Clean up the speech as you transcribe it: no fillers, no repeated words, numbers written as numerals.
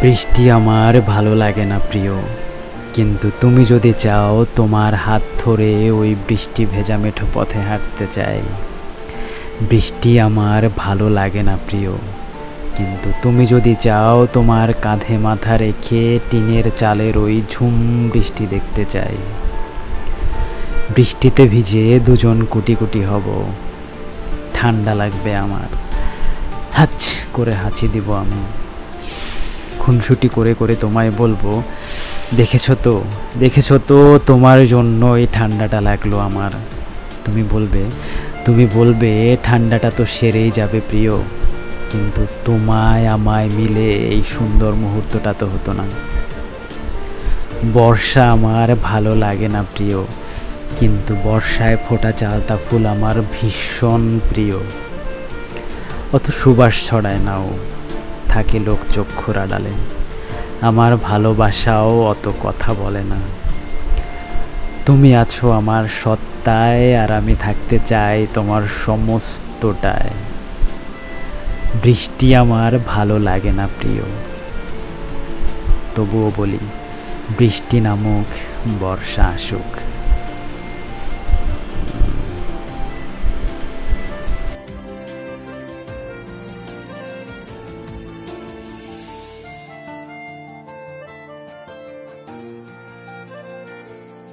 বৃষ্টি আমার ভালো লাগে না প্রিয়, কিন্তু তুমি যদি চাও তোমার হাত ধরে ওই বৃষ্টি ভেজা মেঠো পথে হাঁটতে চাই। বৃষ্টি আমার ভালো লাগে না প্রিয়, কিন্তু তুমি যদি চাও তোমার কাঁধে মাথা রেখে টিনের চালের ওই ঝুম বৃষ্টি দেখতে চাই। বৃষ্টিতে ভিজে দুজন কুটি কুটি হব, ঠান্ডা লাগবে আমার, হাচ করে হাঁচি দিব আমি, খুনসুটি করে করে তোমায় বলবো, দেখেছো তো তোমার জন্য এই ঠান্ডাটা লাগলো আমার। তুমি বলবে ঠান্ডাটা তো সেরেই যাবে প্রিয়, কিন্তু তোমায় আমায় মিলে এই সুন্দর মুহূর্তটা তো হতো না। বর্ষা আমার ভালো লাগে না প্রিয়, কিন্তু বর্ষায় ফোটা চালতা ফুল আমার ভীষণ প্রিয়। অত সুবাস ছড়ায় নাও, থাকে লোক চক্ষুর আড়ালে, আমার ভালোবাসাও অত কথা বলে না। তুমি আছো আমার সত্তায়, আর আমি থাকতে চাই তোমার সমস্তটায়। বৃষ্টি আমার ভালো লাগে না প্রিয়, তবুও বলি বৃষ্টি নামুক, বর্ষা আসুক।